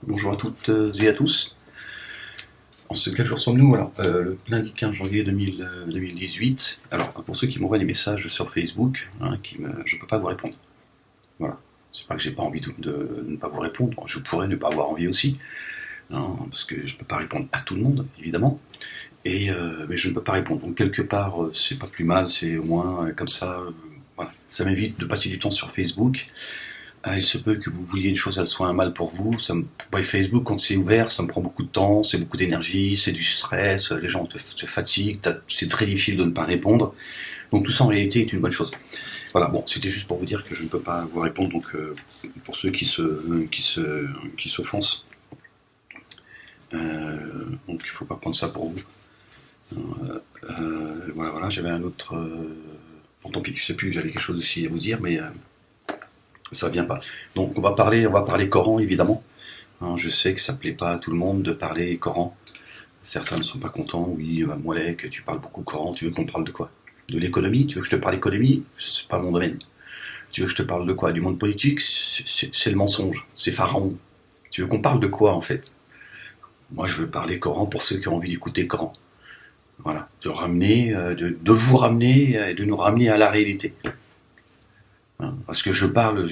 Bonjour à toutes et à tous. En ce quel jour sommes-nous? Alors, le lundi 15 janvier 2018. Alors, pour ceux qui m'envoient des messages sur Facebook, je ne peux pas vous répondre. Voilà. C'est pas que j'ai pas envie de ne pas vous répondre. Je pourrais ne pas avoir envie aussi, hein, parce que je ne peux pas répondre à tout le monde, évidemment. Mais je ne peux pas répondre. Donc, quelque part, c'est pas plus mal, c'est au moins comme ça. Voilà. Ça m'évite de passer du temps sur Facebook. Il se peut que vous vouliez une chose, elle soit un mal pour vous. Facebook, quand c'est ouvert, ça me prend beaucoup de temps, c'est beaucoup d'énergie, c'est du stress, les gens se fatiguent, c'est très difficile de ne pas répondre. Donc tout ça en réalité est une bonne chose. Voilà, bon, c'était juste pour vous dire que je ne peux pas vous répondre, donc pour ceux qui s'offensent, donc il ne faut pas prendre ça pour vous. Voilà, j'avais un autre... Bon, tant pis, je sais plus, j'avais quelque chose aussi à vous dire, mais... ça vient pas. Donc on va parler Coran évidemment. Hein, je sais que ça plaît pas à tout le monde de parler Coran. Certains ne sont pas contents. Oui, Moalek, tu parles beaucoup Coran. Tu veux qu'on parle de quoi? De l'économie? Tu veux que je te parle économie? C'est pas mon domaine. Tu veux que je te parle de quoi? Du monde politique? C'est le mensonge. C'est Pharaon. Tu veux qu'on parle de quoi en fait? Moi, je veux parler Coran pour ceux qui ont envie d'écouter Coran. Voilà, de vous ramener et de nous ramener à la réalité. Parce que je parle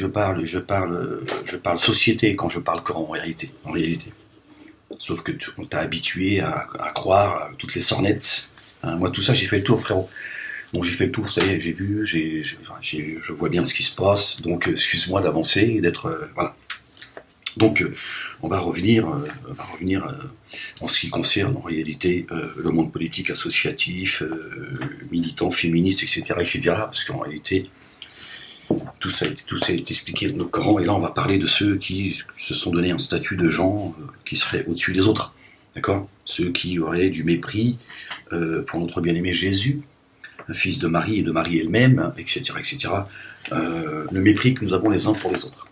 société quand je parle Coran en réalité. Sauf que on t'a habitué à croire à toutes les sornettes. Hein, moi tout ça j'ai fait le tour frérot. Donc j'ai fait le tour, ça y est, j'ai vu, je vois bien ce qui se passe. Donc excuse-moi d'avancer et d'être voilà. Donc on va revenir en ce qui concerne en réalité le monde politique associatif, militant, féministe, etc., etc. Parce qu'en réalité tout ça est expliqué dans le Coran, et là on va parler de ceux qui se sont donné un statut de gens qui seraient au-dessus des autres, d'accord? Ceux qui auraient du mépris pour notre bien-aimé Jésus, fils de Marie et de Marie elle-même, etc., etc. Le mépris que nous avons les uns pour les autres.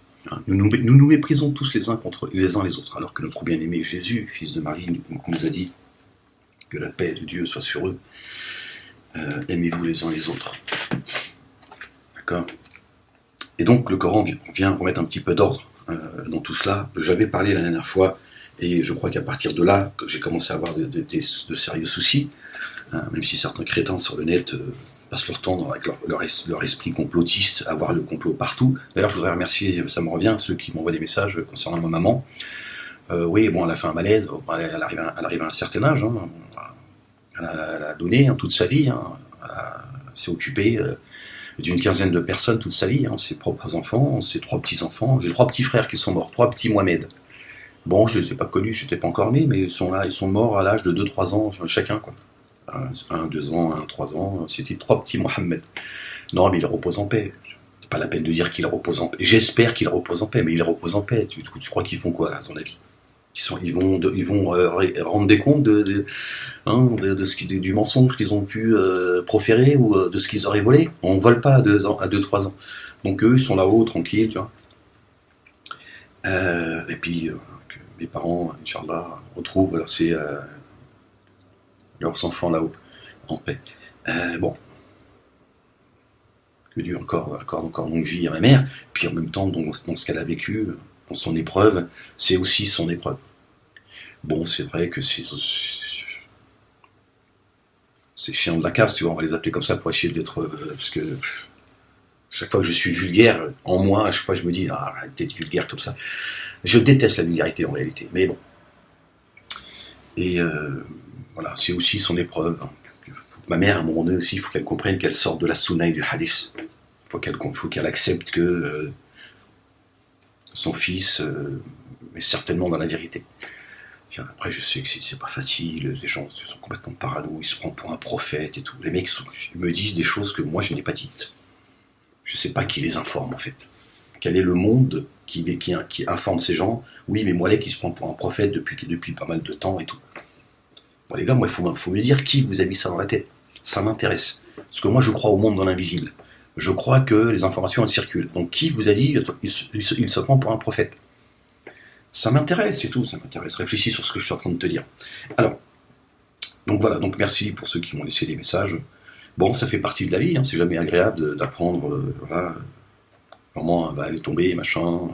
Nous méprisons tous les uns contre les uns les autres, alors que notre bien-aimé Jésus, fils de Marie, nous a dit que la paix de Dieu soit sur eux. Aimez-vous les uns les autres. D'accord? Et donc le Coran vient remettre un petit peu d'ordre dans tout cela. J'avais parlé la dernière fois, et je crois qu'à partir de là, j'ai commencé à avoir de sérieux soucis, hein, même si certains crétins sur le net passent leur temps avec leur esprit complotiste à voir le complot partout. D'ailleurs, je voudrais remercier, ça me revient, ceux qui m'envoient des messages concernant ma maman. Oui, bon, elle a fait un malaise, elle arrive à un certain âge, hein, elle a donné hein, toute sa vie, hein, elle s'est occupée... d'une quinzaine de personnes toute sa vie, hein, ses propres enfants, ses 3 petits-enfants. J'ai 3 petits frères qui sont morts, 3 petits Mohamed. Bon, je ne les ai pas connus, je n'étais pas encore né, mais ils sont là, ils sont morts à l'âge de 2-3 ans chacun, quoi. 1, 2 ans, 1, 3 ans, c'était 3 petits Mohamed. Non, mais il repose en paix. C'est pas la peine de dire qu'il repose en paix. J'espère qu'il repose en paix, mais il repose en paix. Tu crois qu'ils font quoi, à ton avis? Ils vont rendre des comptes du mensonge qu'ils ont pu proférer ou de ce qu'ils auraient volé. On ne vole pas à 2-3 ans. Donc eux, ils sont là-haut, tranquilles, tu vois. Et puis, que mes parents, Inch'Allah, retrouvent leurs enfants là-haut, en paix. Bon, que Dieu encore longue vie à ma mère. Puis en même temps, dans ce qu'elle a vécu, dans son épreuve, c'est aussi son épreuve. Bon, c'est vrai que c'est chiant de la casse, tu vois, on va les appeler comme ça pour essayer d'être... parce que chaque fois que je suis vulgaire, en moi, à chaque fois je me dis, ah, arrête d'être vulgaire comme ça. Je déteste la vulgarité en réalité, mais bon. Et voilà, c'est aussi son épreuve. Ma mère, à un moment donné aussi, il faut qu'elle comprenne qu'elle sort de la sunna et du hadith. Il faut qu'elle accepte que son fils est certainement dans la vérité. Tiens, après, je sais que c'est pas facile, les gens sont complètement parano, ils se prennent pour un prophète et tout. Les mecs me disent des choses que moi je n'ai pas dites. Je sais pas qui les informe en fait. Quel est le monde qui informe ces gens? Oui, mais moi, qui se prend pour un prophète depuis pas mal de temps et tout. Bon, les gars, moi, il faut me dire qui vous a mis ça dans la tête. Ça m'intéresse. Parce que moi, je crois au monde dans l'invisible. Je crois que les informations, elles circulent. Donc, qui vous a dit il se prend pour un prophète? Ça m'intéresse, c'est tout, ça m'intéresse. Réfléchis sur ce que je suis en train de te dire. Alors, donc voilà, donc merci pour ceux qui m'ont laissé des messages. Bon, ça fait partie de la vie, hein, c'est jamais agréable d'apprendre, voilà, comment elle est tombée, machin,